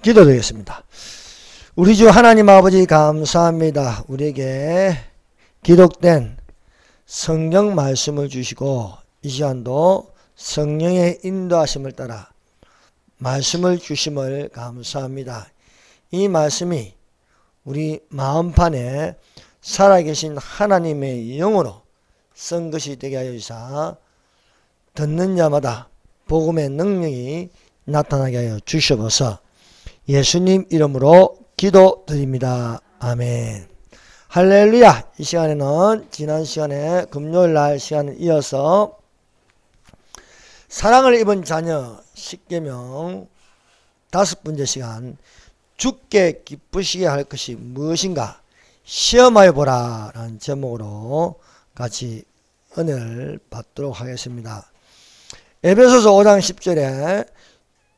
기도드리겠습니다. 우리 주 하나님 아버지 감사합니다. 우리에게 기록된 성경 말씀을 주시고 이 시간도 성령의 인도하심을 따라 말씀을 주심을 감사합니다. 이 말씀이 우리 마음판에 살아계신 하나님의 영으로 쓴 것이 되게 하여 주사 듣는 자마다 복음의 능력이 나타나게 하여 주시옵소서. 예수님 이름으로 기도드립니다. 아멘. 할렐루야. 이 시간에는 지난 시간에 금요일날 시간을 이어서 사랑을 입은 자녀 10계명 5번째 시간, 주께 기쁘시게 할 것이 무엇인가 시험하여 보라 라는 제목으로 같이 은혜를 받도록 하겠습니다. 에베소서 5장 10절에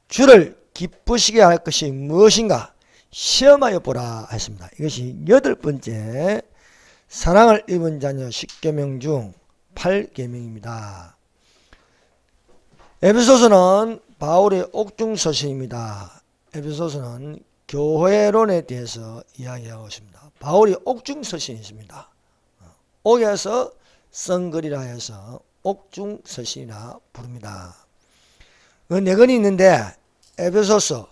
주를 기쁘시게 할 것이 무엇인가 시험하여 보라 했습니다. 이것이 8번째 사랑을 입은 자녀 10계명 중 8계명입니다. 에베소서는 바울의 옥중서신입니다. 에베소서는 교회론에 대해서 이야기하고 있습니다. 바울이 옥중서신이 있습니다. 옥에서 쓴 글이라 해서 옥중서신이라 부릅니다. 그 4권이 있는데 에베소서,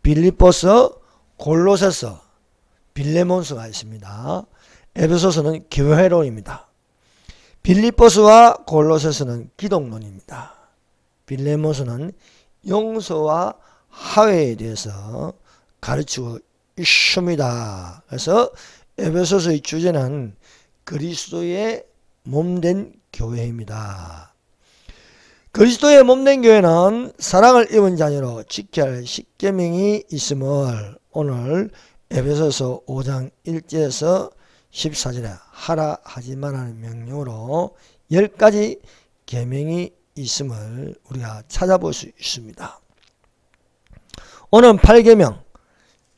빌립보서, 골로새서, 빌레몬서가 있습니다. 에베소서는 교회론입니다. 빌립보서와 골로새서는 기독론입니다. 빌레몬서는 용서와 화해에 대해서 가르치고 있습니다. 그래서 에베소서의 주제는 그리스도의 몸된 교회입니다. 그리스도의 몸된 교회는 사랑을 입은 자녀로 지켜야 할 10계명이 있음을 오늘 에베소서 5장 1절에서 14절에 하라 하지 말라는 명령으로 10가지 계명이 있음을 우리가 찾아볼 수 있습니다. 오늘 8계명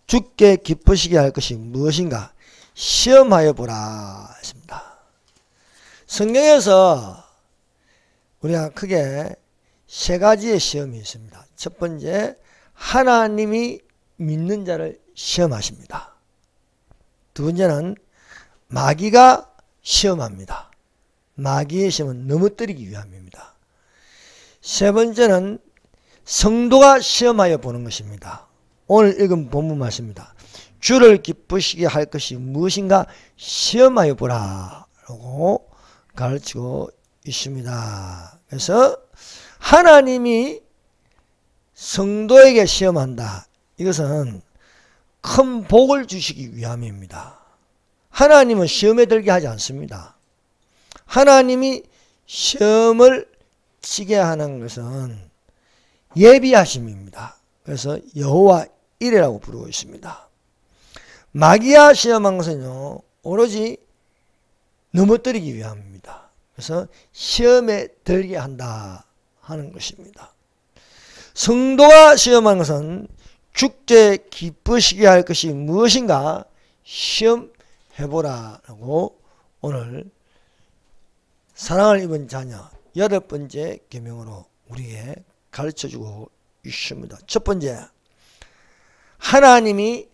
주께 기쁘시게 할 것이 무엇인가 시험하여 보라 했습니다. 성경에서 우리가 크게 3가지의 시험이 있습니다. 첫 번째, 하나님이 믿는 자를 시험하십니다. 두 번째는 마귀가 시험합니다. 마귀의 시험은 넘어뜨리기 위함입니다. 세 번째는 성도가 시험하여 보는 것입니다. 오늘 읽은 본문 말씀입니다. 주를 기쁘시게 할 것이 무엇인가 시험하여 보라 라고 가르치고 있습니다. 그래서 하나님이 성도에게 시험한다. 이것은 큰 복을 주시기 위함입니다. 하나님은 시험에 들게 하지 않습니다. 하나님이 시험을 치게 하는 것은 예비하심입니다. 그래서 여호와 이레라고 부르고 있습니다. 마귀가 시험한 것은요, 오로지 넘어뜨리기 위함입니다. 그래서 시험에 들게 한다 하는 것입니다. 성도가 시험한 것은 주께 기쁘시게 할 것이 무엇인가 시험해보라 라고 오늘 사랑을 입은 자녀 8번째 계명으로 우리에게 가르쳐주고 있습니다. 첫 번째, 하나님이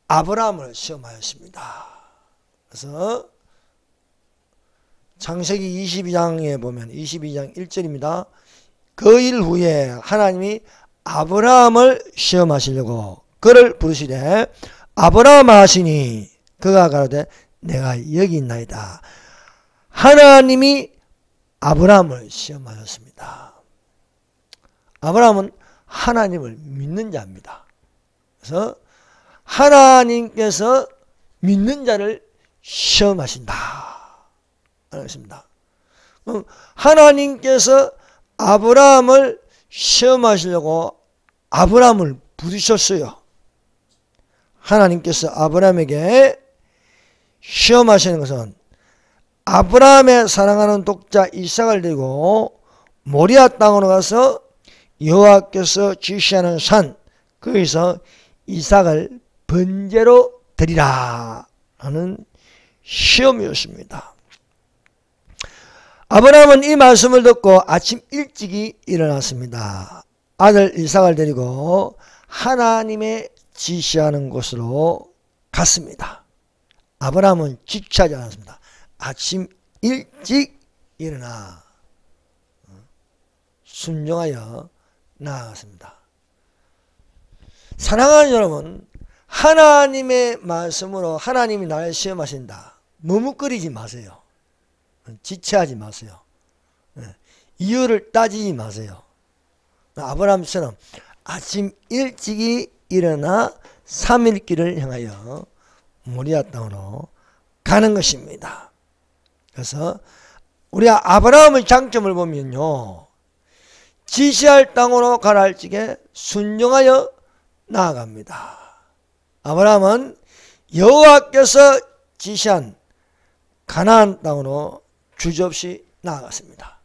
아브라함을 시험하였습니다. 그래서 창세기 22장에 보면 22장 1절입니다. 그 일 후에 하나님이 아브라함을 시험하시려고 그를 부르시되 아브라함 하시니 그가 가로되 내가 여기 있나이다. 하나님이 아브라함을 시험하셨습니다. 아브라함은 하나님을 믿는 자입니다. 그래서 하나님께서 믿는 자를 시험하신다. 알겠습니다. 하나님께서 아브라함을 시험하시려고 아브라함을 부르셨어요. 하나님께서 아브라함에게 시험하시는 것은 아브라함의 사랑하는 독자 이삭을 데리고 모리아 땅으로 가서 여호와께서 지시하는 산 거기서 이삭을 번제로 드리라 하는 시험이었습니다. 아브라함은 이 말씀을 듣고 아침 일찍이 일어났습니다. 아들 이삭을 데리고 하나님의 지시하는 곳으로 갔습니다. 아브라함은 지체하지 않았습니다. 아침 일찍 일어나 순종하여 나아갔습니다. 사랑하는 여러분, 하나님의 말씀으로 하나님이 나를 시험하신다. 머뭇거리지 마세요. 지체하지 마세요. 이유를 따지지 마세요. 아브라함처럼 아침 일찍이 일어나 3일 길을 향하여 모리아 땅으로 가는 것입니다. 그래서 우리가 아브라함의 장점을 보면요, 지시할 땅으로 가라 할 적에 순종하여 나아갑니다. 아브라함은 여호와께서 지시한 가나안 땅으로 주저없이 나아갔습니다.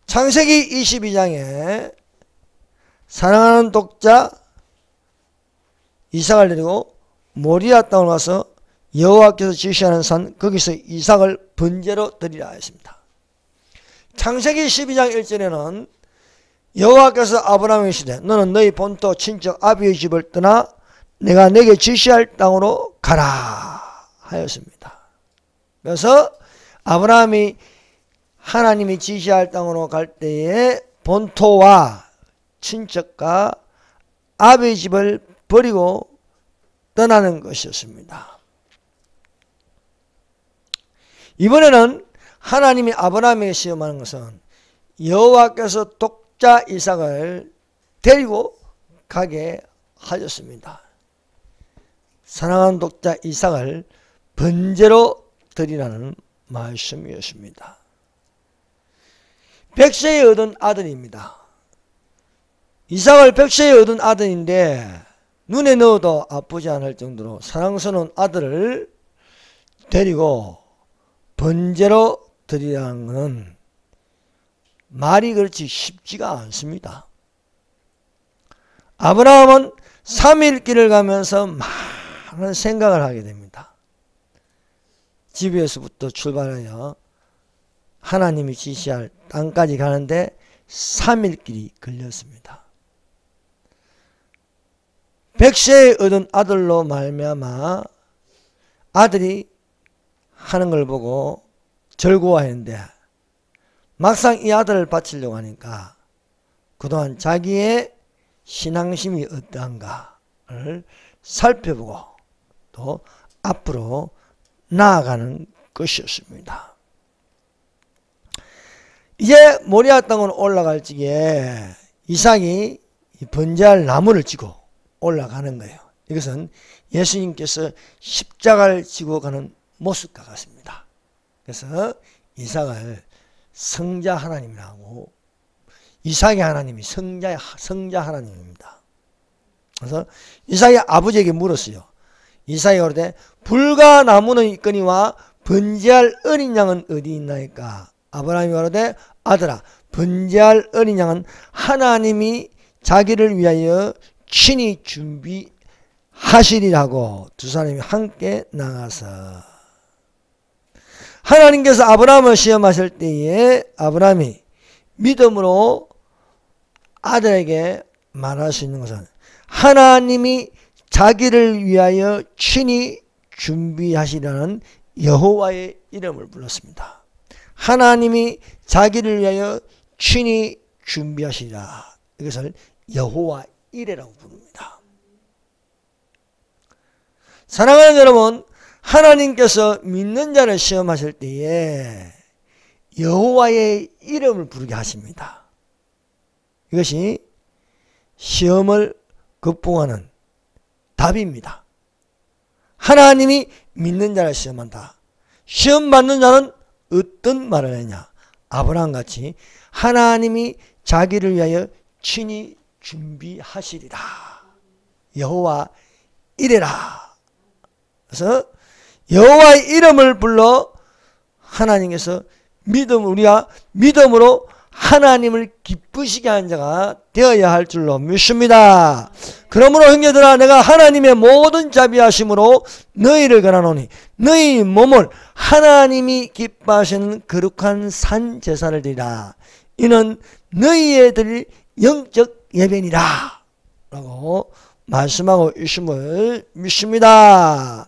창세기 22장에 사랑하는 독자 이삭을 데리고 모리아 땅으로 가서 여호와께서 지시하는 산, 거기서 이삭을 번제로 드리라 했습니다. 창세기 12장 1절에는 여호와께서 아브라함에게 이르시되 너는 너희 본토 친척 아비의 집을 떠나 내가 내게 지시할 땅으로 가라 하였습니다. 그래서 아브라함이 하나님이 지시할 땅으로 갈 때에 본토와 친척과 아비의 집을 버리고 떠나는 것이었습니다. 이번에는 하나님이 아브라함에게 시험하는 것은 여호와께서 독자 이삭을 데리고 가게 하셨습니다. 사랑하는 독자 이삭을 번제로 드리라는 말씀이었습니다. 백세에 얻은 아들입니다. 이삭을 백세에 얻은 아들인데 눈에 넣어도 아프지 않을 정도로 사랑스러운 아들을 데리고 번제로 드리라는 것은 말이 그렇지 쉽지가 않습니다. 아브라함은 3일 길을 가면서 많은 생각을 하게 됩니다. 집에서부터 출발하여 하나님이 지시할 땅까지 가는데 3일 길이 걸렸습니다. 백세에 얻은 아들로 말미암아 아들이 하는 걸 보고 절구하였는데 막상 이 아들을 바치려고 하니까 그동안 자기의 신앙심이 어떠한가를 살펴보고 또 앞으로 나아가는 것이었습니다. 이제 모리아 땅으로 올라갈 적에 이삭이 번제할 나무를 지고 올라가는 거예요. 이것은 예수님께서 십자가를 지고 가는 모습과 같습니다. 그래서 이삭을 성자 하나님이라고, 이삭의 하나님이 성자 하나님입니다. 그래서 이삭이 아버지에게 물었어요. 이삭이 그러되 불과 나무는 있거니와 번제할 어린 양은 어디 있나이까? 아브라함이 그러되 아들아, 번제할 어린 양은 하나님이 자기를 위하여 친히 준비하시리라고 두 사람이 함께 나가서, 하나님께서 아브라함을 시험하실 때에 아브라함이 믿음으로 아들에게 말할 수 있는 것은 하나님이 자기를 위하여 친히 준비하시라는 여호와의 이름을 불렀습니다. 하나님이 자기를 위하여 친히 준비하시라, 이것을 여호와 이레라고 부릅니다. 사랑하는 여러분, 하나님께서 믿는 자를 시험하실 때에 여호와의 이름을 부르게 하십니다. 이것이 시험을 극복하는 답입니다. 하나님이 믿는 자를 시험한다. 시험 받는 자는 어떤 말을 하냐? 아브라함같이 하나님이 자기를 위하여 친히 준비하시리라, 여호와 이레라. 그래서 여호와의 이름을 불러 하나님께서 우리가 믿음으로 하나님을 기쁘시게 하는 자가 되어야 할 줄로 믿습니다. 그러므로 형제들아, 내가 하나님의 모든 자비하심으로 너희를 권하노니 너희 몸을 하나님이 기뻐하시는 거룩한 산 제사를 드리라. 이는 너희의 드릴 영적 예배니라 라고 말씀하고 있음을 믿습니다.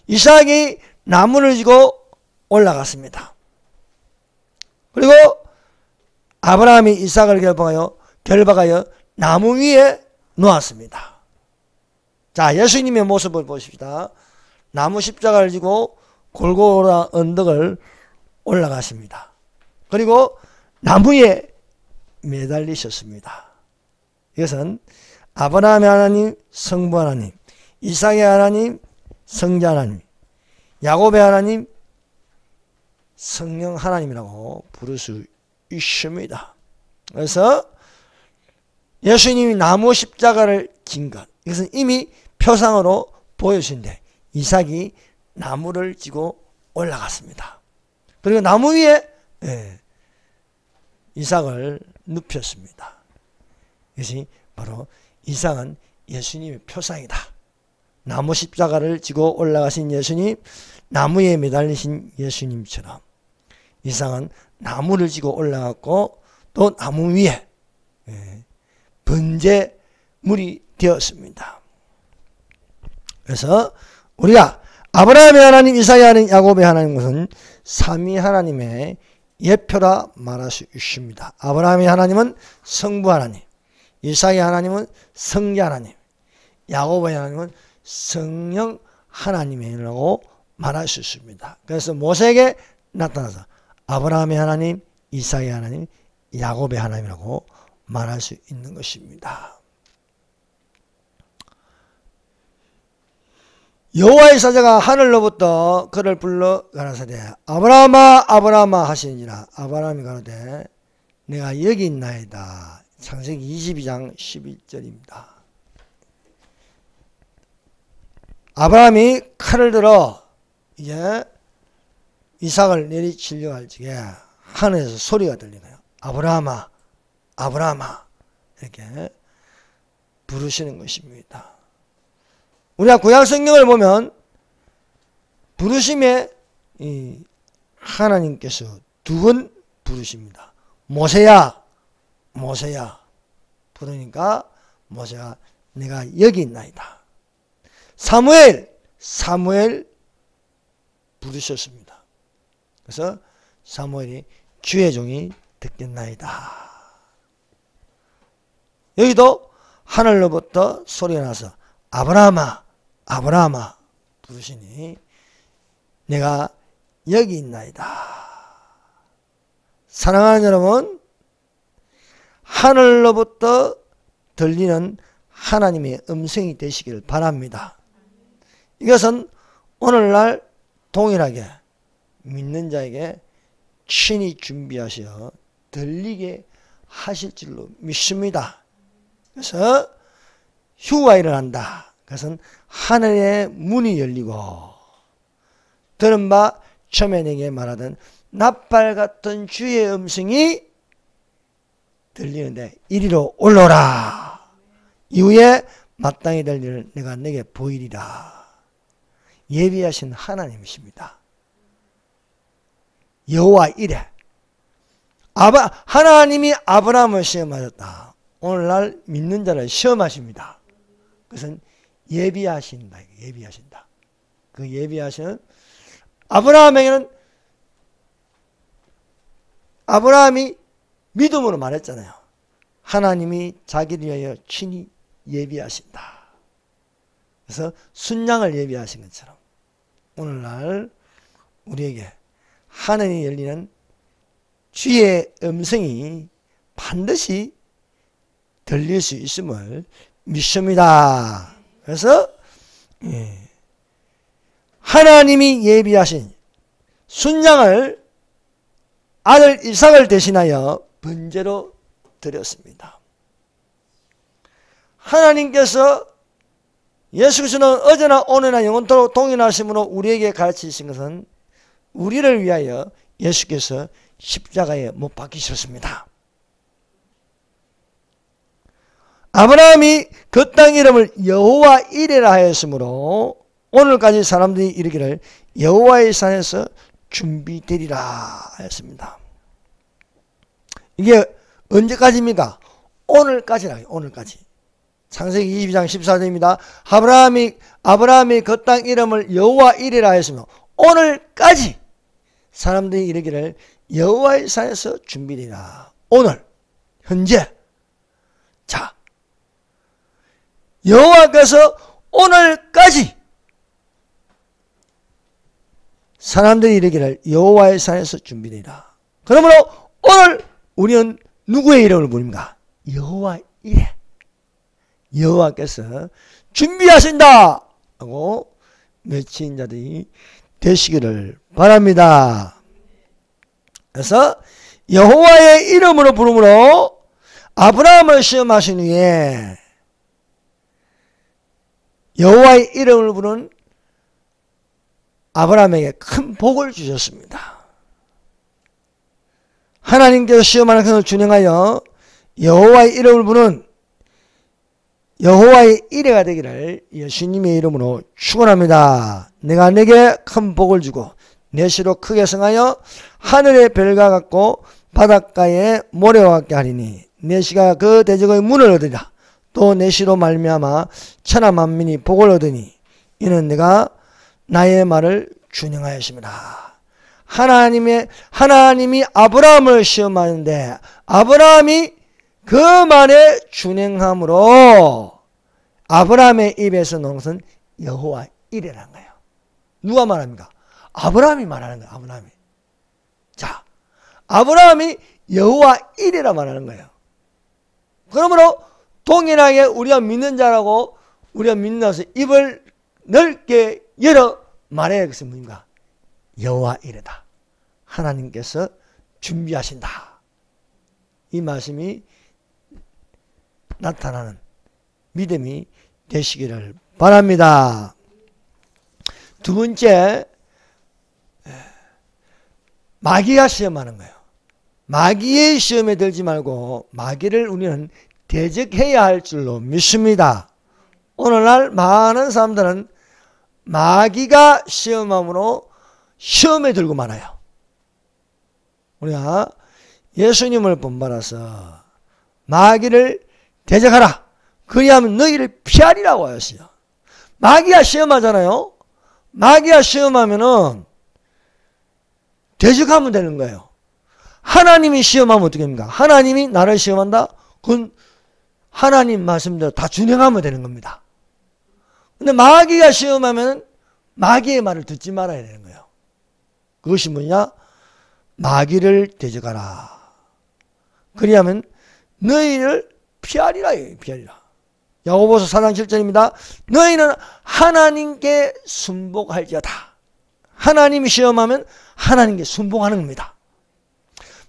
이삭이 나무를 지고 올라갔습니다. 그리고 아브라함이 이삭을 결박하여 나무 위에 놓았습니다. 자, 예수님의 모습을 보십시다. 나무 십자가를 지고 골고라 언덕을 올라가십니다. 그리고 나무에 매달리셨습니다. 이것은 아브라함의 하나님, 성부 하나님, 이삭의 하나님, 성자 하나님, 야곱의 하나님, 성령 하나님이라고 부를 수 있습니다. 그래서 예수님이 나무 십자가를 진 것, 이것은 이미 표상으로 보여주신데 이삭이 나무를 지고 올라갔습니다. 그리고 나무 위에 이삭을 눕혔습니다. 이것이 바로 이삭은 예수님의 표상이다. 나무 십자가를 지고 올라가신 예수님, 나무에 매달리신 예수님처럼 이삭은 나무를 지고 올라갔고 또 나무 위에 번제물이 되었습니다. 그래서 우리가 아브라함의 하나님, 이삭의 하나님, 야곱의 하나님 것은 삼위 하나님의 예표라 말할 수 있습니다. 아브라함의 하나님은 성부 하나님, 이삭의 하나님은 성자 하나님, 야곱의 하나님은 성령 하나님이라고 말할 수 있습니다. 그래서 모세에게 나타나서 아브라함의 하나님, 이삭의 하나님, 야곱의 하나님이라고 말할 수 있는 것입니다. 여호와의 사자가 하늘로부터 그를 불러 가라사대 아브라함아 아브라함아 하시니라. 아브라함이 가로되 내가 여기 있나이다. 창세기 22장 11절입니다. 아브라함이 칼을 들어 이제 이삭을 내리치려고 할 적에 하늘에서 소리가 들리네요. 아브라함아 아브라함아 이렇게 부르시는 것입니다. 우리가 구약 성경을 보면 부르심에 하나님께서 두 번 부르십니다. 모세야 모세야 부르니까 모세가 내가 여기 있나이다. 사무엘 사무엘 부르셨습니다. 그래서 사무엘이 주의 종이 듣겠나이다. 여기도 하늘로부터 소리가 나서 아브라함아 아브라함아 부르시니 내가 여기 있나이다. 사랑하는 여러분, 하늘로부터 들리는 하나님의 음성이 되시기를 바랍니다. 이것은 오늘날 동일하게 믿는 자에게 친히 준비하셔 들리게 하실 줄로 믿습니다. 그래서 휴가 일어난다. 그것은 하늘의 문이 열리고 들은 바 처음에 내게 말하던 나팔 같은 주의 음성이 들리는데 이리로 올라오라. 이후에 마땅히 될 일을 내가 내게 보이리라. 예비하신 하나님이십니다. 여호와 이레. 하나님이 아브라함을 시험하셨다. 오늘날 믿는 자를 시험하십니다. 그것은 예비하신다. 예비하신다. 그 예비하시는 아브라함에게는 아브라함이 믿음으로 말했잖아요. 하나님이 자기를 위하여 친히 예비하신다. 그래서 순양을 예비하신 것처럼 오늘날 우리에게 하늘이 열리는 주의 음성이 반드시 들릴 수 있음을 믿습니다. 그래서 하나님이 예비하신 순양을 아들 이삭을 대신하여 번제로 드렸습니다. 하나님께서 예수 그리스도는 어제나 오늘나 영원토록 동일하심으로 우리에게 가르치신 것은 우리를 위하여 예수께서 십자가에 못 박히셨습니다. 아브라함이 그 땅 이름을 여호와 이레라 하였으므로 오늘까지 사람들이 이르기를 여호와의 산에서 준비되리라 하였습니다. 이게 언제까지입니까? 오늘까지라요. 오늘까지. 창세기 22장 14절입니다. 아브라함이 그 땅 이름을 여호와 이레라 했으며 오늘까지 사람들이 이르기를 여호와의 산에서 준비되라. 오늘 현재 자 여호와께서 오늘까지 사람들이 이르기를 여호와의 산에서 준비되라. 그러므로 오늘 우리는 누구의 이름을 부릅니까? 여호와 이레. 여호와께서 준비하신다 하고 외친 자들이 되시기를 바랍니다. 그래서 여호와의 이름으로 부름으로 아브라함을 시험하신 후에 여호와의 이름을 부른 아브라함에게 큰 복을 주셨습니다. 하나님께서 시험하는 것을 준행하여 여호와의 이름을 부른 여호와의 이레가 되기를 예수님의 이름으로 축원합니다. 내가 내게 큰 복을 주고 내 시로 크게 성하여 하늘의 별과 같고 바닷가의 모래와 같게 하리니 내 시가 그 대적의 문을 얻으리라. 또 내 시로 말미암아 천하 만민이 복을 얻으니 이는 내가 나의 말을 준행하였습니다. 하나님이 아브라함을 시험하는데 아브라함이 그 말에 준행함으로 아브라함의 입에서 나온 것은 여호와 이레라는 거예요. 누가 말합니까? 아브라함이 말하는 거예요. 아브라함이. 자, 아브라함이 여호와 이레라 말하는 거예요. 그러므로 동일하게 우리가 믿는 자라고 우리가 믿는다고 해서 입을 넓게 열어 말해야 할 것은 뭔가? 여호와 이레다. 하나님께서 준비하신다. 이 말씀이 나타나는 믿음이 되시기를 바랍니다. 두 번째, 마귀가 시험하는 거예요. 마귀의 시험에 들지 말고 마귀를 우리는 대적해야 할 줄로 믿습니다. 오늘날 많은 사람들은 마귀가 시험함으로 시험에 들고 말아요. 우리가 예수님을 본받아서 마귀를 대적하라. 그리하면 너희를 피하리라고 하였어요. 마귀가 시험하잖아요. 마귀가 시험하면은 대적하면 되는 거예요. 하나님이 시험하면 어떻게 됩니까? 하나님이 나를 시험한다? 그건 하나님 말씀대로 다 준행하면 되는 겁니다. 근데 마귀가 시험하면 마귀의 말을 듣지 말아야 되는 거예요. 그것이 뭐냐? 마귀를 대적하라. 그리하면 너희를 피하리라. 피하리라. 야고보서 4장 7절입니다. 너희는 하나님께 순복할지어다. 하나님이 시험하면 하나님께 순복하는 겁니다.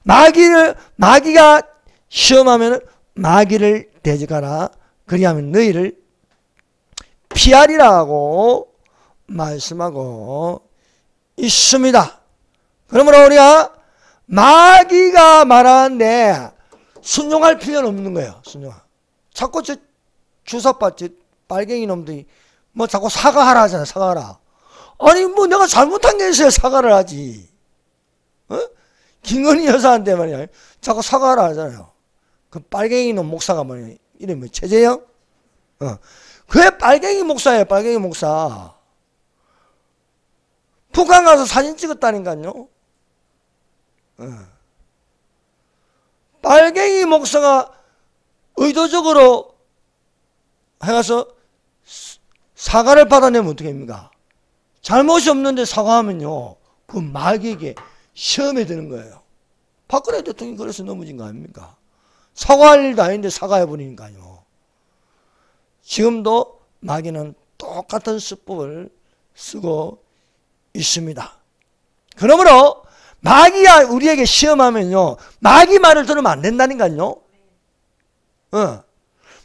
마귀가 시험하면 마귀를 대적하라. 그리하면 너희를 피하리라고 말씀하고 있습니다. 그러므로 우리가 마귀가 말하는데 순종할 필요는 없는 거예요. 자꾸 주사빠 빨갱이 놈들이 뭐 자꾸 사과하라 하잖아요. 사과하라. 아니 뭐 내가 잘못한 게 있어야 사과를 하지. 김건희 여사한테 말이야 자꾸 사과하라 하잖아요. 그 빨갱이 놈 목사가 뭐냐 이름이 최재형? 그게 빨갱이 목사예요. 빨갱이 목사. 북한 가서 사진 찍었다니까요. 빨갱이 목사가 의도적으로 해가서 사과를 받아내면 어떻게 합니까? 잘못이 없는데 사과하면요 그 마귀에게 시험에 드는 거예요. 박근혜 대통령이 그래서 넘어진 거 아닙니까? 사과할 일도 아닌데 사과해버리니까요. 지금도 마귀는 똑같은 수법을 쓰고 있습니다. 그러므로 마귀가 우리에게 시험하면요 마귀 말을 들으면 안 된다니까요.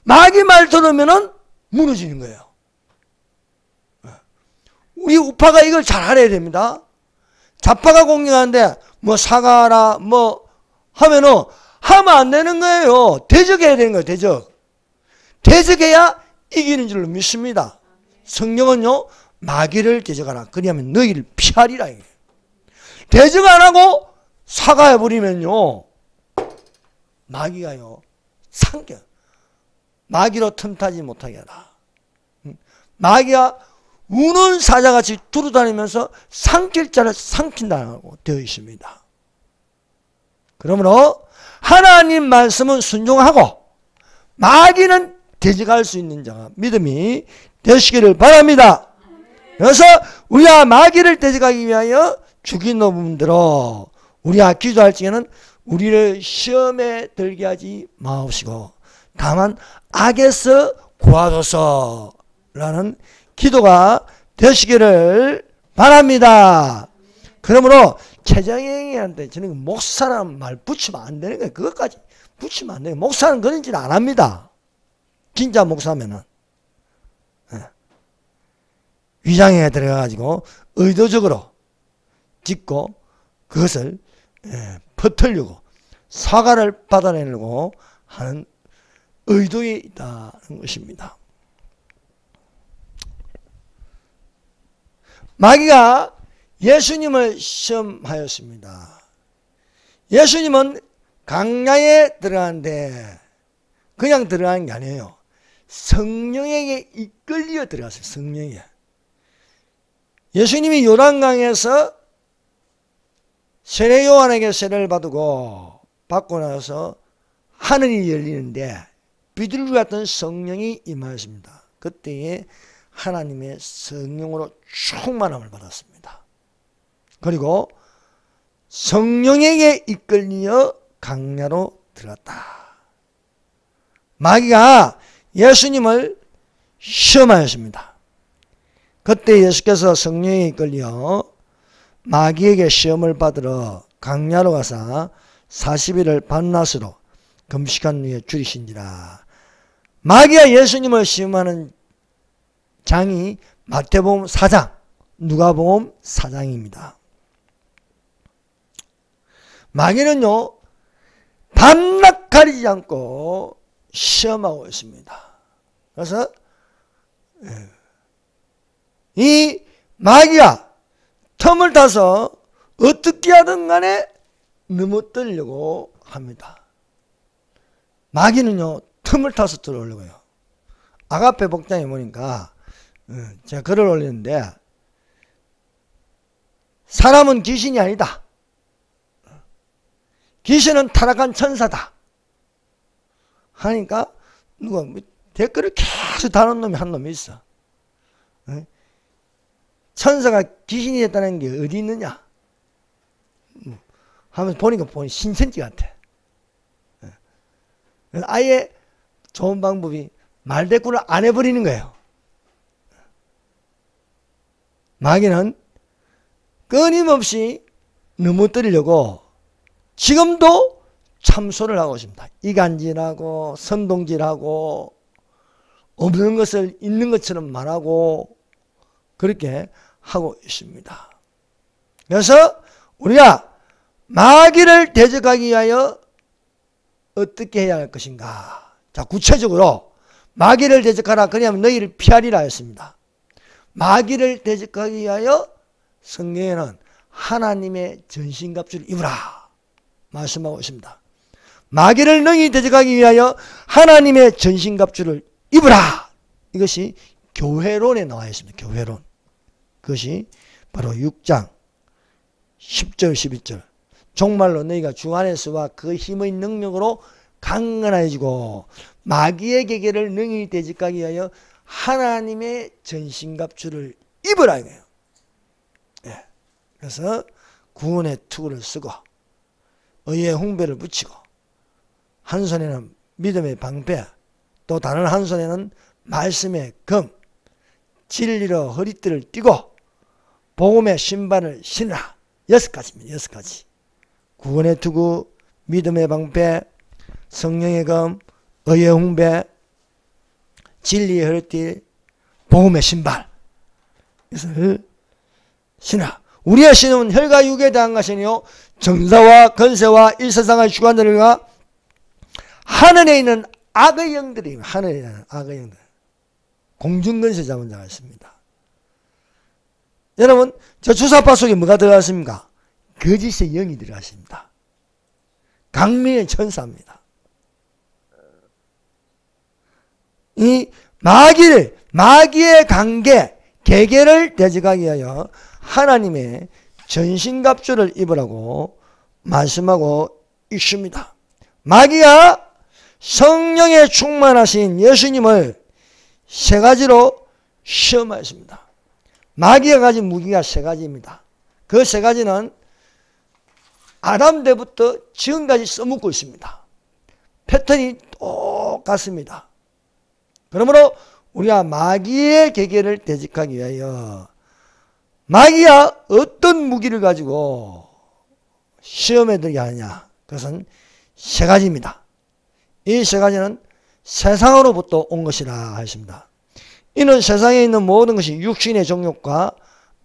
마귀 말 들으면은 무너지는 거예요. 우리 우파가 이걸 잘 알아야 됩니다. 좌파가 공격하는데 뭐 사과하라 뭐 하면은 하면 안 되는 거예요. 대적해야 되는 거예요. 대적해야 이기는 줄로 믿습니다. 성경은요 마귀를 대적하라. 그리하면 너희를 피하리라. 대적 안 하고 사과해버리면요 마귀가요 삼켜 마귀로 틈타지 못하게 하라. 마귀가 우는 사자같이 두루다니면서 삼킬 자를 삼킨다고 되어 있습니다. 그러므로 하나님 말씀은 순종하고 마귀는 대적할 수 있는 자가 믿음이 되시기를 바랍니다. 그래서 우리가 마귀를 대적하기 위하여 죽인 놈들로 우리가 기도할 적에는 우리를 시험에 들게 하지 마옵시고 다만 악에서 구하소서라는 기도가 되시기를 바랍니다. 그러므로 최정행이한테 저는 목사라는 말 붙이면 안 되는 거예요. 그것까지 붙이면 안 돼요. 목사는 그런 짓 안 합니다. 진짜 목사면은. 위장에 들어가가지고 의도적으로 짓고 그것을 퍼뜨리고 사과를 받아내려고 하는 의도에 있다는 것입니다. 마귀가 예수님을 시험하였습니다. 예수님은 강야에 들어가는데 그냥 들어가는 게 아니에요. 성령에게 이끌려 들어갔어요. 성령에. 예수님이 요단강에서 세례 요한에게 세례를 받고 나서 하늘이 열리는데 비둘기 같은 성령이 임하였습니다. 그때에 하나님의 성령으로 충만함을 받았습니다. 그리고 성령에게 이끌려 강야로 들어갔다. 마귀가 예수님을 시험하였습니다. 그때 예수께서 성령에 이끌려 마귀에게 시험을 받으러 강야로 가서 40일을 밤낮으로 금식한 후에 줄이신지라. 마귀가 예수님을 시험하는 장이 마태복음 4장, 누가복음 4장입니다. 마귀는요, 밤낮 가리지 않고 시험하고 있습니다. 그래서 이 마귀가 틈을 타서 어떻게 하든 간에 넘어뜨리려고 합니다. 마귀는요, 틈을 타서 들어오려고요. 아가페 복장에 보니까 제가 글을 올리는데 사람은 귀신이 아니다. 귀신은 타락한 천사다. 하니까 누가 댓글을 계속 다는 놈이 한 놈이 있어. 천사가 귀신이 됐다는 게 어디 있느냐 하면서 보니까 신천지 같아. 아예 좋은 방법이 말대꾸를 안 해버리는 거예요. 마귀는 끊임없이 넘어뜨리려고 지금도 참소를 하고 있습니다. 이간질하고 선동질하고 없는 것을 있는 것처럼 말하고 그렇게 하고 있습니다. 그래서 우리가 마귀를 대적하기 위하여 어떻게 해야 할 것인가? 자, 구체적으로 마귀를 대적하라. 그러면 너희를 피하리라 했습니다. 마귀를 대적하기 위하여 성경에는 하나님의 전신갑주를 입으라 말씀하고 있습니다. 마귀를 능히 대적하기 위하여 하나님의 전신갑주를 입으라. 이것이 교회론에 나와 있습니다. 교회론. 그것이 바로 6장 10절 11절. 정말로 너희가 주 안에서와 그 힘의 능력으로 강건해지고 마귀의 계계를 능히 대적하기 위하여 하나님의 전신갑주를 입으라 이거예요. 예. 그래서 구원의 투구를 쓰고 의의 홍배를 붙이고 한 손에는 믿음의 방패, 또 다른 한 손에는 말씀의 금, 진리로 허리띠를 띠고 복음의 신발을 신으라. 6가지입니다. 6가지. 구원의 투구, 믿음의 방패, 성령의 검, 의의 홍배, 진리의 허리띠, 복음의 신발. 이것을 신으라. 우리의 신은 혈과 육에 대한 것이니요 정사와 권세와 이 세상의 주관들과 하늘에 있는 악의 영들입니다. 하늘에 있는 악의 영들. 공중권세 잡은 자가 있습니다. 여러분, 저 주사파 속에 뭐가 들어갔습니까? 거짓의 영이 들어갔습니다. 강민의 천사입니다. 이 마귀의 관계, 계계를 대적하기 위하여 하나님의 전신갑주를 입으라고 말씀하고 있습니다. 마귀가 성령에 충만하신 예수님을 세 가지로 시험하였습니다. 마귀가 가진 무기가 세 가지입니다. 그 세 가지는 아담 때부터 지금까지 써먹고 있습니다. 패턴이 똑같습니다. 그러므로 우리가 마귀의 계계를 대적하기 위하여 마귀가 어떤 무기를 가지고 시험에 들게 하느냐, 그것은 세 가지입니다. 이 세 가지는 세상으로부터 온 것이라 하였습니다. 이는 세상에 있는 모든 것이 육신의 정욕과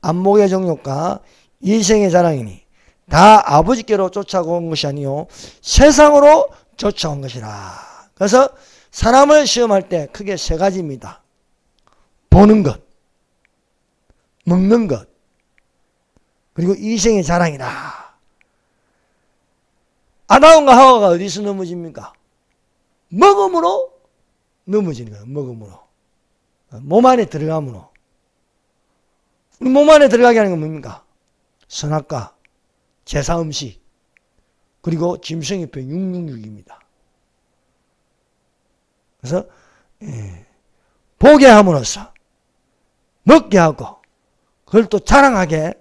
안목의 정욕과 이생의 자랑이니 다 아버지께로 쫓아온 것이 아니요 세상으로 쫓아온 것이라. 그래서 사람을 시험할 때 크게 세 가지입니다. 보는 것, 먹는 것, 그리고 이생의 자랑이라. 아담과 하와가 어디서 넘어집니까? 먹음으로 넘어지는 거예요. 먹음으로. 몸 안에 들어감으로. 우리 몸 안에 들어가게 하는 건 뭡니까? 선악과, 제사음식, 그리고 짐승의표 666입니다. 그래서 보게 함으로써 먹게 하고 그걸 또 자랑하게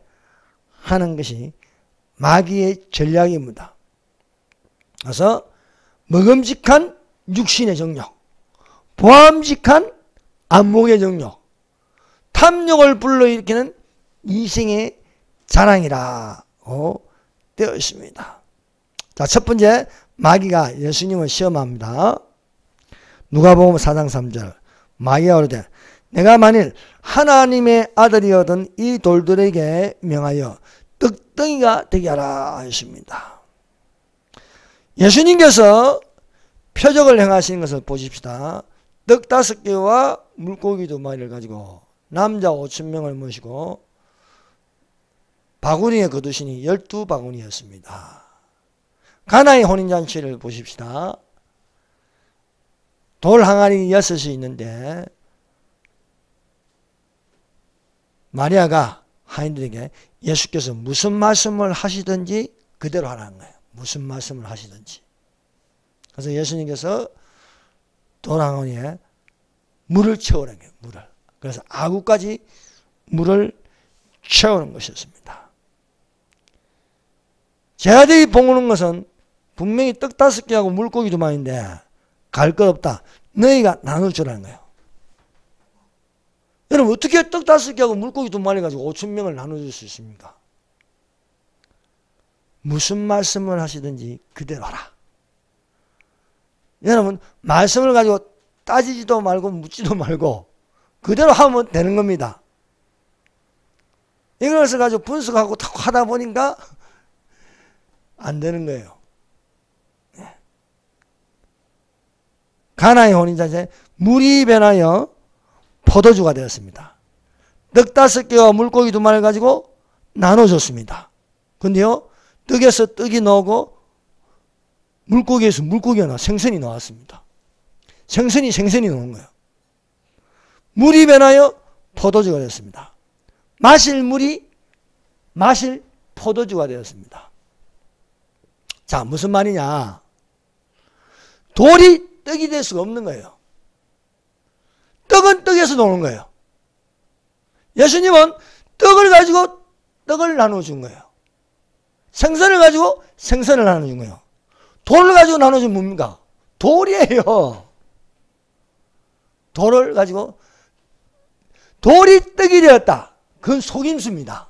하는 것이 마귀의 전략입니다. 그래서 먹음직한 육신의 정욕, 보암직한 안목의 정욕, 탐욕을 불러일으키는 이생의 자랑이라고 되어 있습니다. 자, 첫 번째 마귀가 예수님을 시험합니다. 누가복음 4장 3절 마귀가 이르되 내가 만일 하나님의 아들이거든 이 돌들에게 명하여 떡덩이가 되게 하라 하였습니다. 예수님께서 표적을 행하시는 것을 보십시다. 떡 5개와 물고기 2마리를 가지고 남자 5,000명을 모시고 바구니에 거두시니 12바구니였습니다. 가나의 혼인잔치를 보십시다. 돌 항아리 6이 있는데 마리아가 하인들에게 예수께서 무슨 말씀을 하시든지 그대로 하라는 거예요. 무슨 말씀을 하시든지. 그래서 예수님께서 돌 항아리에 물을 채우라는 거예요. 물을. 그래서 아구까지 물을 채우는 것이었습니다. 제 아들이 보는 것은 분명히 떡 5개하고 물고기 2마리인데 갈 것 없다. 너희가 나눌 줄 아는 거예요. 여러분 어떻게 떡 5개하고 물고기 2마리 가지고 5,000명을 나눠줄 수 있습니까? 무슨 말씀을 하시든지 그대로 하라. 여러분 말씀을 가지고 따지지도 말고 묻지도 말고 그대로 하면 되는 겁니다. 이것을 가지고 분석하고 하다 보니까 안 되는 거예요. 가나의 혼인잔치에 물이 변하여 포도주가 되었습니다. 떡 5개와 물고기 2마리를 가지고 나눠줬습니다. 근데요, 떡에서 떡이 나오고 물고기에서 물고기가 나와 생선이 나왔습니다. 생선이 나온 거예요. 물이 변하여 포도주가 되었습니다. 마실 물이 마실 포도주가 되었습니다. 자, 무슨 말이냐? 돌이 떡이 될 수가 없는 거예요. 떡은 떡에서 나오는 거예요. 예수님은 떡을 가지고 떡을 나눠준 거예요. 생선을 가지고 생선을 나눠준 거예요. 돌을 가지고 나눠주면 뭡니까? 돌이에요. 돌을 가지고 돌이 떡이 되었다. 그건 속임수입니다.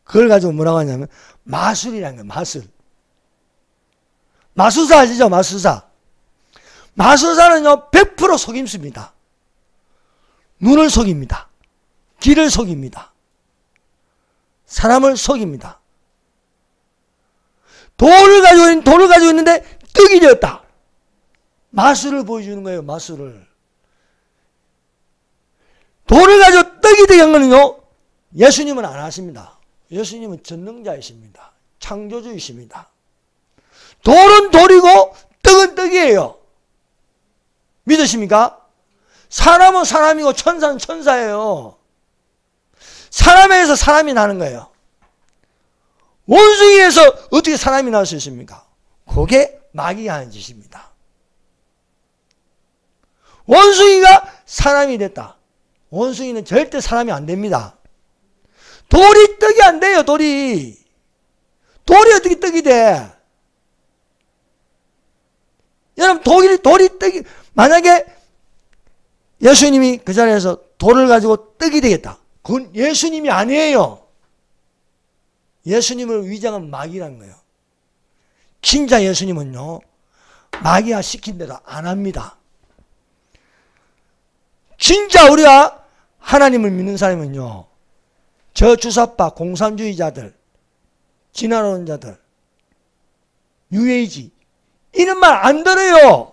그걸 가지고 뭐라고 하냐면 마술이라는 거예요. 마술. 마술사 아시죠? 마술사. 마술사는요 100% 속임수입니다. 눈을 속입니다. 귀를 속입니다. 사람을 속입니다. 돌을 가지고 있는데 떡이 되었다. 마술을 보여주는 거예요. 마술을. 돌을 가지고 떡이 되게 한 거는요 예수님은 안 하십니다. 예수님은 전능자이십니다. 창조주이십니다. 돌은 돌이고 떡은 떡이에요. 믿으십니까? 사람은 사람이고 천사는 천사예요. 사람에서 사람이 나는 거예요. 원숭이에서 어떻게 사람이 나올 수 있습니까? 그게 마귀가 하는 짓입니다. 원숭이가 사람이 됐다. 원숭이는 절대 사람이 안 됩니다. 돌이 떡이 안 돼요. 돌이 어떻게 떡이 돼? 여러분 돌이 떡이, 만약에 예수님이 그 자리에서 돌을 가지고 떡이 되겠다. 그건 예수님이 아니에요. 예수님을 위장한 마귀라는 거예요. 진짜 예수님은요, 마귀가 시킨 대로 안 합니다. 진짜 우리가 하나님을 믿는 사람은요, 저주사파, 공산주의자들, 진화론 자들, 뉴에이지, 이런 말 안 들어요.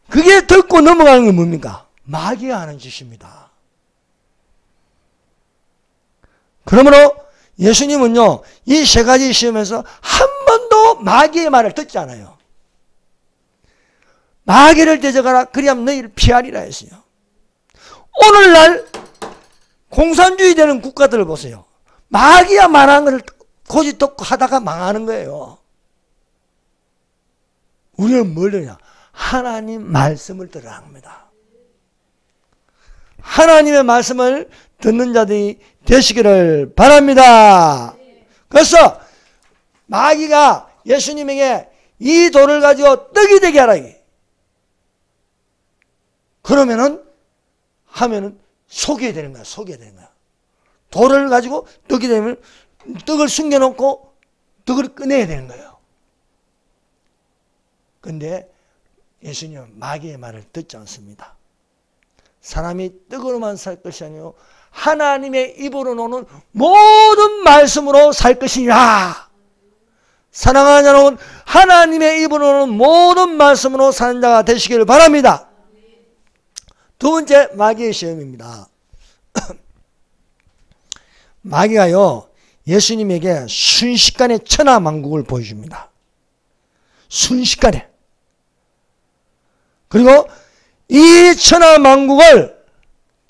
그게 듣고 넘어가는 건 뭡니까? 마귀가 하는 짓입니다. 그러므로 예수님은요, 이 세 가지 시험에서 한 번도 마귀의 말을 듣지 않아요. 마귀를 대적하라, 그리하면 너희를 피하리라 했어요. 오늘날 공산주의 되는 국가들을 보세요. 마귀가 말하는 것을 고지 듣고 하다가 망하는 거예요. 우리는 뭘 들으냐? 하나님 말씀을 들으라 합니다. 하나님의 말씀을 듣는 자들이 되시기를 바랍니다. 그래서 마귀가 예수님에게 이 돌을 가지고 떡이 되게 하라. 그러면은 속여야 되는 거야. 속여야 되는 거야. 돌을 가지고 떡이 되면 떡을 숨겨놓고 떡을 꺼내야 되는 거예요. 근데 예수님은 마귀의 말을 듣지 않습니다. 사람이 떡으로만 살 것이 아니요 하나님의 입으로 나오는 모든 말씀으로 살 것이니라. 사랑하는 여러분, 하나님의 입으로 나오는 모든 말씀으로 사는 자가 되시기를 바랍니다. 두 번째, 마귀의 시험입니다. 마귀가요, 예수님에게 순식간에 천하만국을 보여줍니다. 순식간에. 그리고 이 천하만국을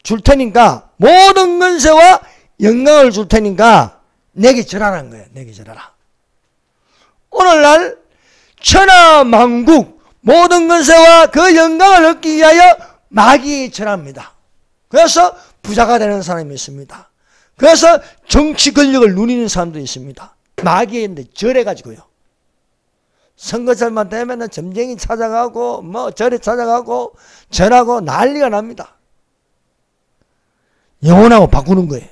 줄 테니까, 모든 권세와 영광을 줄 테니까 내게 절하라는 거예요. 내게 절하라. 오늘날 천하만국 모든 권세와 그 영광을 얻기 위하여 마귀에 절합니다. 그래서 부자가 되는 사람이 있습니다. 그래서 정치 권력을 누리는 사람도 있습니다. 마귀에게 절해가지고요. 선거철만 되면 점쟁이 찾아가고 절에 찾아가고 절하고 난리가 납니다. 영혼하고 바꾸는 거예요.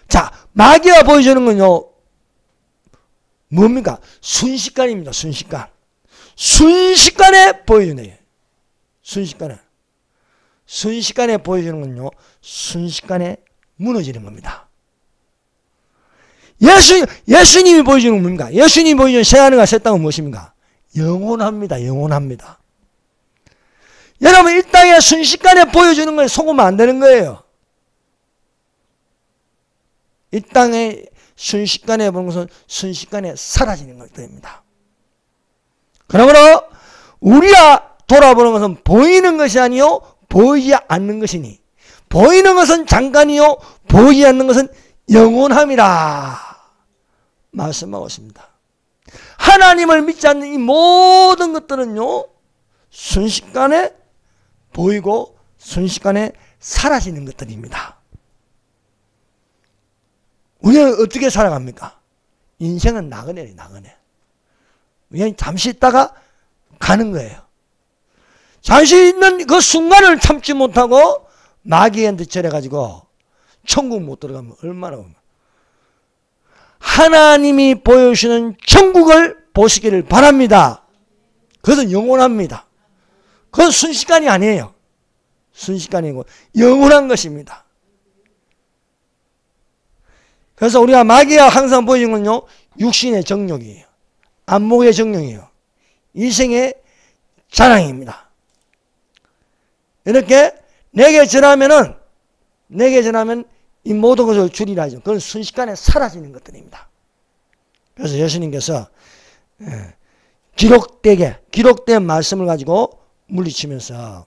자, 마귀가 보여주는 건요, 뭡니까? 순식간입니다. 순식간. 순식간에 보여주는 거예요. 순식간에 보여주는 건요, 순식간에 무너지는 겁니다. 예수님이 보여주는 건 뭡니까? 예수님이 보여주는 새하늘과 새 땅은 무엇입니까? 영원합니다. 영원합니다. 여러분, 이 땅에 순식간에 보여주는 걸 속으면 안 되는 거예요. 이 땅에 순식간에 보는 것은 순식간에 사라지는 것들입니다. 그러므로 우리가 돌아보는 것은 보이는 것이 아니요 보이지 않는 것이니, 보이는 것은 잠깐이요 보이지 않는 것은 영원함이라 말씀하고 있습니다. 하나님을 믿지 않는 이 모든 것들은요, 순식간에 보이고 순식간에 사라지는 것들입니다. 우리는 어떻게 살아갑니까? 인생은 나그네래, 나그네. 그냥 잠시 있다가 가는 거예요. 잠시 있는 그 순간을 참지 못하고 마귀한테 절해가지고 천국 못 들어가면 얼마나 오면. 하나님이 보여주시는 천국을 보시기를 바랍니다. 그것은 영원합니다. 그건 순식간이 아니에요. 순식간이고 영원한 것입니다. 그래서 우리가 마귀가 항상 보여주는 건요, 육신의 정욕이에요. 안목의 정욕이에요. 이생의 자랑입니다. 이렇게 내게 절하면 이 모든 것을 줄이라 하죠. 그건 순식간에 사라지는 것들입니다. 그래서 예수님께서 기록된 말씀을 가지고 물리치면서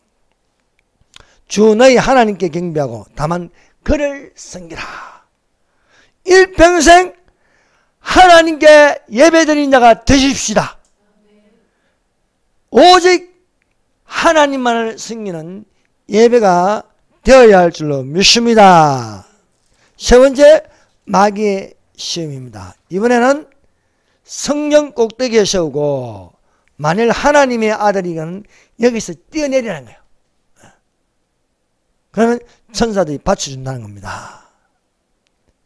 주 너희 하나님께 경배하고 다만 그를 섬기라. 일평생 하나님께 예배드리는 자가 되십시다. 오직 하나님만을 섬기는 예배가 되어야 할 줄로 믿습니다. 세 번째, 마귀의 시험입니다. 이번에는 성령 꼭대기에 세우고 만일 하나님의 아들이면 여기서 뛰어내리라는 거예요. 그러면 천사들이 받쳐준다는 겁니다.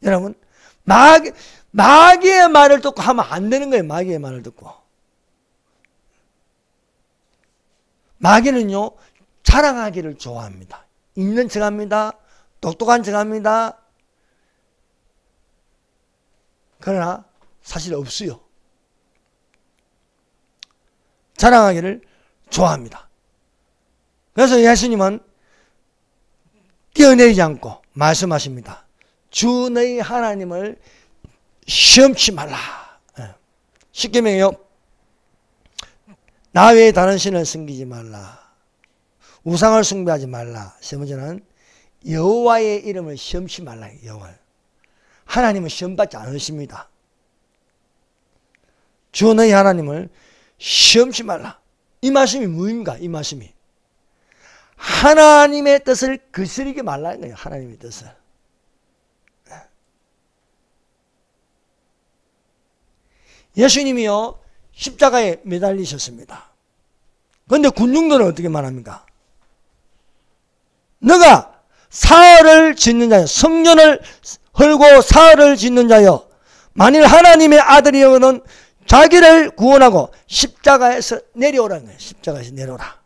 여러분, 마귀의 말을 듣고 하면 안 되는 거예요. 마귀의 말을 듣고. 마귀는요, 자랑하기를 좋아합니다. 있는 척합니다. 똑똑한 척합니다. 그러나 사실 없어요. 자랑하기를 좋아합니다. 그래서 예수님은 뛰어내리지 않고 말씀하십니다. 주 너희 하나님을 시험치 말라. 십계명이요. 나 외에 다른 신을 섬기지 말라. 우상을 숭배하지 말라. 세 번째는 여호와의 이름을 시험치 말라. 여호와. 하나님은 시험받지 않으십니다. 주 너희 하나님을 시험치 말라. 이 말씀이 뭐입니까? 이 말씀이 하나님의 뜻을 거스르게 말라는 거예요. 하나님의 뜻을. 예수님이요, 십자가에 매달리셨습니다. 그런데 군중들은 어떻게 말합니까? 너가 사흘을 짓는 자여, 성전을 헐고 사흘을 짓는 자여, 만일 하나님의 아들이여는 자기를 구원하고 십자가에서 내려오라는 거예요. 십자가에서 내려오라.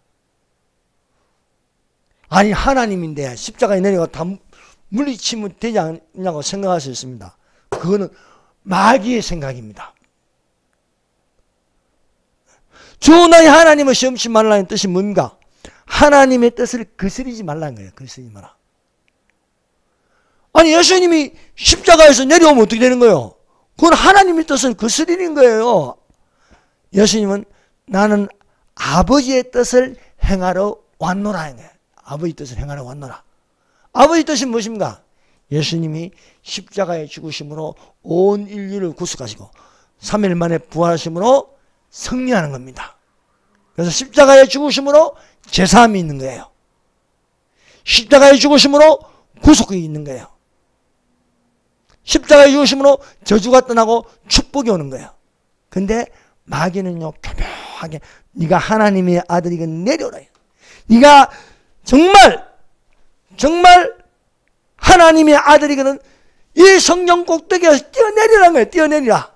아니, 하나님인데 십자가에 내려가 다 물리치면 되지 않냐고 생각할 수 있습니다. 그거는 마귀의 생각입니다. 주 너희 하나님을 시험치 말라는 뜻이 뭡니까? 하나님의 뜻을 거스르지 말라는 거예요. 거스르지 마라. 아니, 예수님이 십자가에서 내려오면 어떻게 되는 거예요? 그건 하나님의 뜻을 거스르는 거예요. 예수님은 나는 아버지의 뜻을 행하러 왔노라 하는 거예요. 아버지 뜻을 행하러 왔노라. 아버지 뜻이 무엇입니까? 예수님이 십자가에 죽으심으로 온 인류를 구속하시고 3일 만에 부활하심으로 승리하는 겁니다. 그래서 십자가에 죽으심으로 제사함이 있는 거예요. 십자가에 죽으심으로 구속이 있는 거예요. 십자가에 죽으심으로 저주가 떠나고 축복이 오는 거예요. 근데 마귀는요, 교묘하게 네가 하나님의 아들이건 내려오라. 네가 정말 하나님의 아들이거든 이 성령 꼭대기에서 뛰어내리라는 거예요. 뛰어내리라.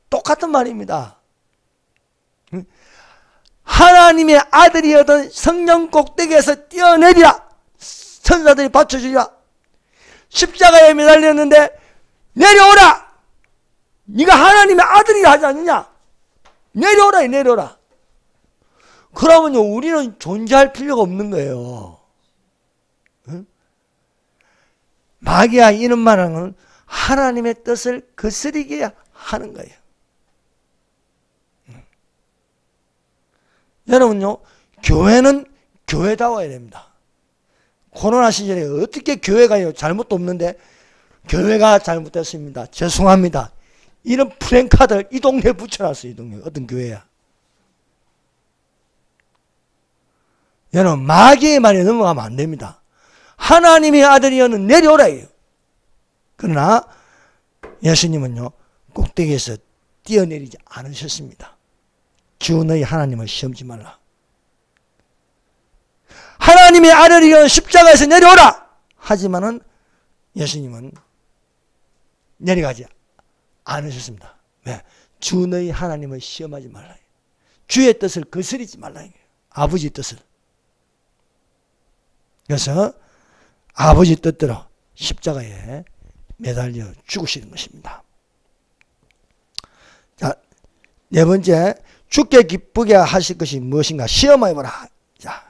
똑같은 말입니다. 하나님의 아들이었던 성령 꼭대기에서 뛰어내리라. 천사들이 받쳐주리라. 십자가에 매달렸는데 내려오라. 네가 하나님의 아들이라 하지 않느냐. 내려오라. 내려오라. 그러면요, 우리는 존재할 필요가 없는 거예요. 응? 마귀가 이런 말하는 건 하나님의 뜻을 거스르게 하는 거예요. 응. 여러분요, 교회는 교회다워야 됩니다. 코로나 시절에 어떻게 교회가 잘못도 없는데 교회가 잘못됐습니다. 죄송합니다. 이런 프랭카드 이 동네에 붙여놨어요. 이 동네 어떤 교회야. 여러분, 마귀의 말에 넘어가면 안 됩니다. 하나님의 아들이여는 내려오라예요. 그러나 예수님은요, 꼭대기에서 뛰어내리지 않으셨습니다. 주 너희 하나님을 시험지 말라. 하나님의 아들이여 십자가에서 내려오라. 하지만은 예수님은 내려가지 않으셨습니다. 왜? 주 너희 하나님을 시험하지 말라. 주의 뜻을 거스르지 말라. 아버지 뜻을. 그래서 아버지 뜻대로 십자가에 매달려 죽으시는 것입니다. 자, 네 번째, 주께 기쁘게 하실 것이 무엇인가 시험해보라. 자,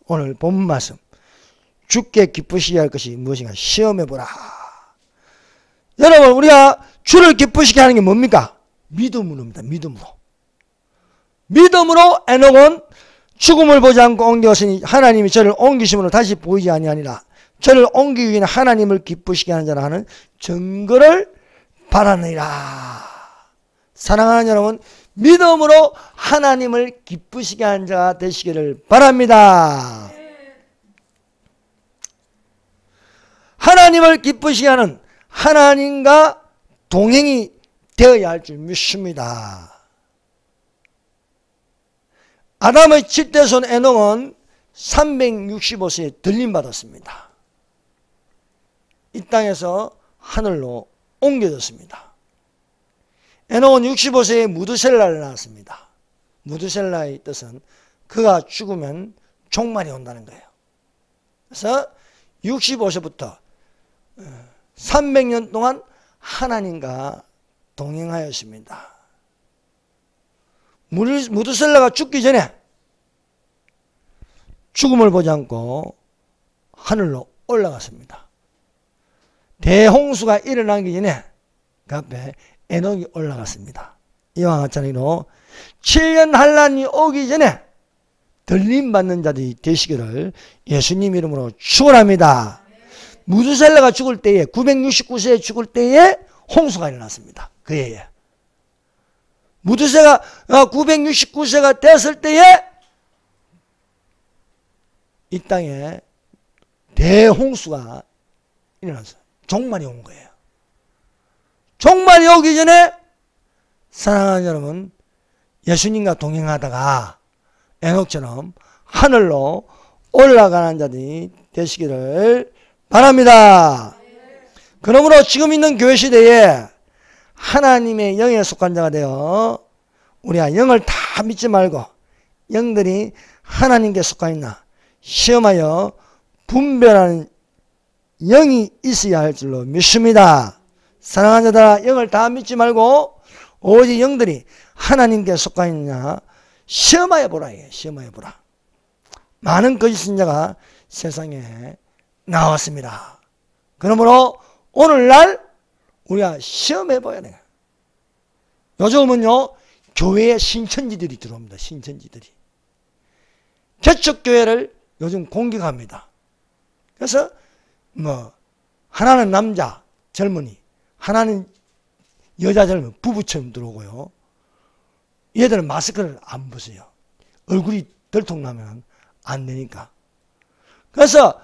오늘 본문 말씀. 주께 기쁘시게 할 것이 무엇인가 시험해보라. 여러분, 우리가 주를 기쁘시게 하는 게 뭡니까? 믿음으로입니다. 믿음으로. 믿음으로 에녹은 죽음을 보지 않고 옮겼으니 하나님이 저를 옮기심으로 다시 보이지 아니하니라. 저를 옮기기 위해 하나님을 기쁘시게 하는 자라 하는 증거를 바라느니라. 사랑하는 여러분, 믿음으로 하나님을 기쁘시게 하는 자가 되시기를 바랍니다. 하나님을 기쁘시게 하는 하나님과 동행이 되어야 할 줄 믿습니다. 아담의 7대 손 에녹은 365세에 들림받았습니다. 이 땅에서 하늘로 옮겨졌습니다. 에녹은 65세에 무드셀라를 낳았습니다. 무드셀라의 뜻은 그가 죽으면 종말이 온다는 거예요. 그래서 65세부터 300년 동안 하나님과 동행하였습니다. 무드셀라가 죽기 전에 죽음을 보지 않고 하늘로 올라갔습니다. 대홍수가 일어나기 전에 그 앞에 에녹이 올라갔습니다. 이와 마찬가지로 7년 환란이 오기 전에 들림받는 자들이 되시기를 예수님 이름으로 축원합니다. 무드셀라가 죽을 때에 969세에 죽을 때에 홍수가 일어났습니다. 그 해에. 무드셀라가 969세가 됐을 때에 이 땅에 대홍수가 일어났어요. 종말이 온 거예요. 종말이 오기 전에 사랑하는 여러분, 예수님과 동행하다가 에녹처럼 하늘로 올라가는 자들이 되시기를 바랍니다. 그러므로 지금 있는 교회 시대에 하나님의 영에 속한 자가 되어 우리가 영을 다 믿지 말고 영들이 하나님께 속하 있나 시험하여 분별하는 영이 있어야 할 줄로 믿습니다. 사랑하는 자들아, 영을 다 믿지 말고 오직 영들이 하나님께 속하 있냐 시험하여 보라. 시험하여 보라. 많은 거짓 선자가 세상에 나왔습니다. 그러므로 오늘날 우리가 시험해 봐야 돼요. 요즘은요, 교회에 신천지들이 들어옵니다. 신천지들이. 개척교회를 요즘 공격합니다. 그래서 하나는 남자 젊은이, 하나는 여자 젊은 부부처럼 들어오고요. 얘들은 마스크를 안 벗어요. 얼굴이 들통나면 안 되니까. 그래서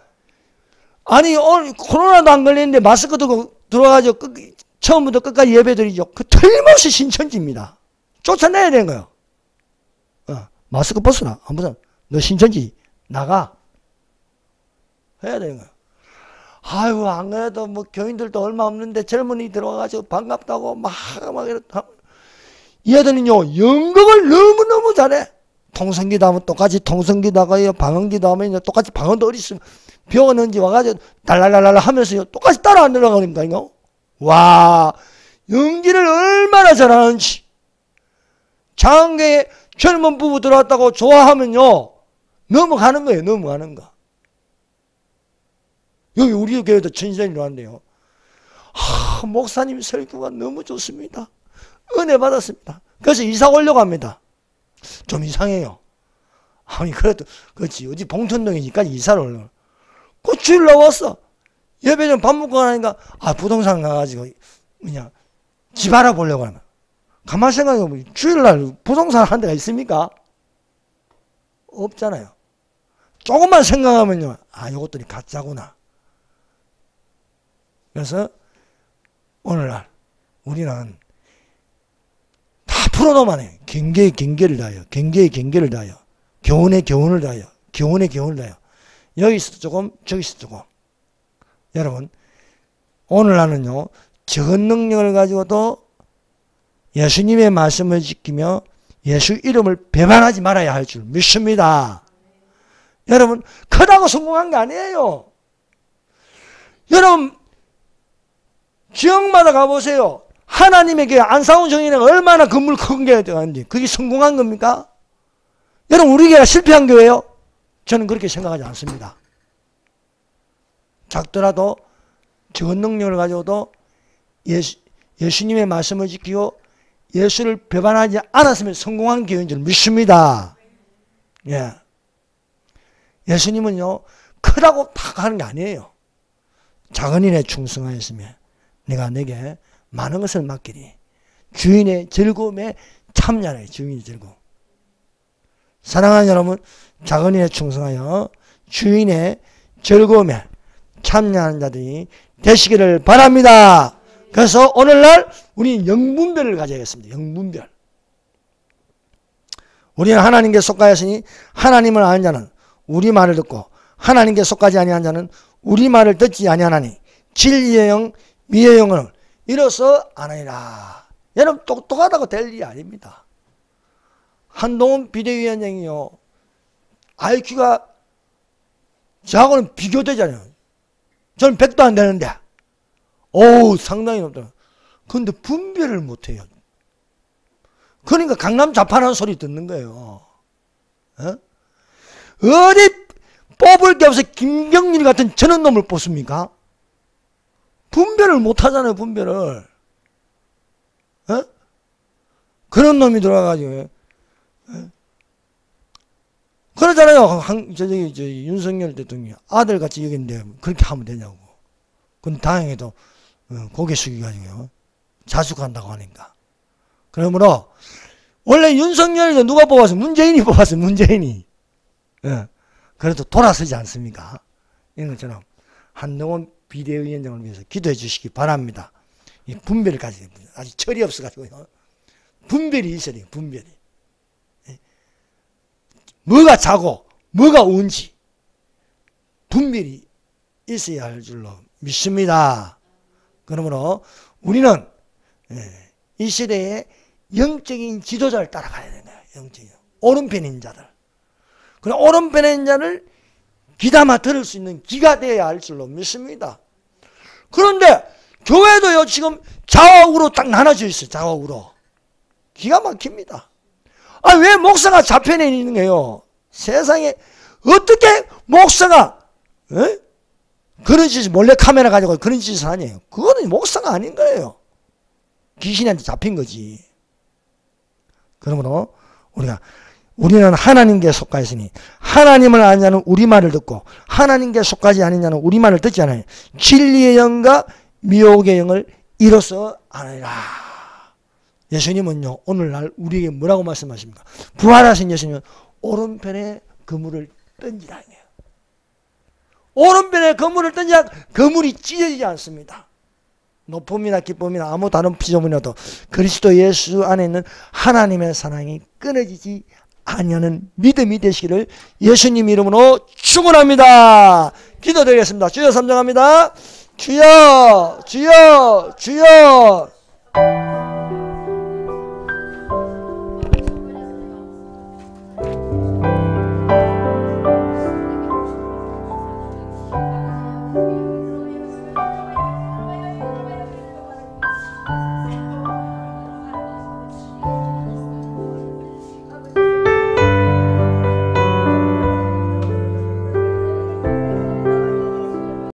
아니 오늘 코로나도 안 걸리는데 마스크 들고 들어와가지고 처음부터 끝까지 예배드리죠. 그 틀림없이 신천지입니다. 쫓아내야 되는 거예요. 마스크 벗어라. 안 벗어. 너 신천지 나가. 해야 되는 거예요. 아유, 안 그래도 교인들도 얼마 없는데 젊은이 들어와가지고 반갑다고 막 이렇다. 얘들은요, 연극을 너무너무 잘해. 통성기도 하면 똑같이 통성기도 하고요, 방언기도 하면 똑같이 방언도 어디 있으면 병원 언제 와가지고 달랄랄랄 하면서요, 똑같이 따라 안 들어가니까, 이거. 와, 연기를 얼마나 잘하는지. 장계에 젊은 부부 들어왔다고 좋아하면요, 넘어가는 거예요, 넘어가는 거. 여기 우리 교회도 천신전이 왔는데요. 목사님 설교가 너무 좋습니다. 은혜 받았습니다. 그래서 이사 오려고 합니다. 좀 이상해요. 아니, 그래도, 그렇지. 어디 봉천동이니까 이사를 오려고. 그 주일 나왔어. 예배 좀 밥 먹고 가니까, 부동산 가가지고, 그냥, 집 알아보려고 하면. 가만히 생각해보면, 주일날 부동산 한 데가 있습니까? 없잖아요. 조금만 생각하면요, 요것들이 가짜구나. 그래서, 오늘날, 우리는, 다 풀어놓으면 해요. 경계에 경계를 다해요. 경계에 경계를 다해요. 교훈에 교훈을 다해요. 교훈에 교훈을 다해요. 여기서도 조금, 저기서도 조금. 여러분, 오늘날은요, 적은 능력을 가지고도 예수님의 말씀을 지키며 예수 이름을 배반하지 말아야 할 줄 믿습니다. 여러분, 크다고 성공한 게 아니에요. 여러분, 지역마다 가보세요. 하나님의 교회 안상훈 정인회가 얼마나 건물 큰 교회가 되었는지 그게 성공한 겁니까? 여러분, 우리 교회가 실패한 교회예요? 저는 그렇게 생각하지 않습니다. 작더라도 적은 능력을 가지고도 예수님의 말씀을 지키고 예수를 배반하지 않았으면 성공한 교회인 줄 믿습니다. 예. 예수님은요, 크다고 다 하는 게 아니에요. 작은 일에 충성하였으며 내가 내게 많은 것을 맡기리. 주인의 즐거움에 참여하라. 주인의 즐거움. 사랑하는 여러분, 작은 일에 충성하여 주인의 즐거움에 참여하는 자들이 되시기를 바랍니다. 그래서 오늘날 우리는 영분별을 가져야겠습니다. 영분별. 우리는 하나님께 속하였으니 하나님을 아는 자는 우리 말을 듣고 하나님께 속하지 아니한 자는 우리 말을 듣지 아니하나니 진리의 영 미의 영을 이로써 아느니라. 여러분 똑똑하다고 될 일이 아닙니다. 한동훈 비대위원장이요, IQ가 저하고는 비교되잖아요. 저는 100도 안 되는데 상당히 높다. 그런데 분별을 못해요. 그러니까 강남 좌파라는 소리 듣는 거예요. 어디 뽑을 게 없어 김경률 같은 저런 놈을 뽑습니까? 분별을 못하잖아요. 분별을. 그런 놈이 들어와가지고 그러잖아요. 윤석열 대통령이 아들같이 여긴데 그렇게 하면 되냐고. 근데 다행히도 고개 숙여가지고 자숙한다고 하니까. 그러므로 원래 윤석열이도 누가 뽑았어? 문재인이 뽑았어. 문재인이. 그래도 돌아서지 않습니까? 이런 것처럼 한동훈 비대위원장을 위해서 기도해 주시기 바랍니다. 이 분별을 가지고 아직 철이 없어가지고요. 분별이 있어야 돼요. 분별이. 뭐가 자고 뭐가 운지 분별이 있어야 할 줄로 믿습니다. 그러므로 우리는 이 시대에 영적인 지도자를 따라가야 되는 거예요. 영적인 오른편인 자들. 그럼 오른편인 자를 귀담아 들을 수 있는 귀가 되어야 할 줄로 믿습니다. 그런데 교회도요 지금 좌우로 딱 나눠져 있어요. 좌우로. 기가 막힙니다. 왜 목사가 좌편에 있는 거예요? 세상에 어떻게 목사가 그런 짓을 몰래 카메라 가지고 그런 짓을 하냐요. 그거는 목사가 아닌 거예요. 귀신한테 잡힌 거지. 그러므로 우리는 하나님께 속하였으니 하나님을 아는 자는 우리 말을 듣고 하나님께 속하지 않은 자는 우리 말을 듣지 않아요. 진리의 영과 미혹의 영을 이로써 아느니라. 예수님은요 오늘날 우리에게 뭐라고 말씀하십니까? 부활하신 예수님은 오른편에 그물을 던지라. 오른편에 그물을 던지야 그물이 찢어지지 않습니다. 높음이나 기쁨이나 아무 다른 피조물이라도 그리스도 예수 안에 있는 하나님의 사랑이 끊어지지 아니하는 믿음이 되시기를 예수님 이름으로 축원합니다. 기도드리겠습니다. 주여 삼정합니다. 주여 주여 주여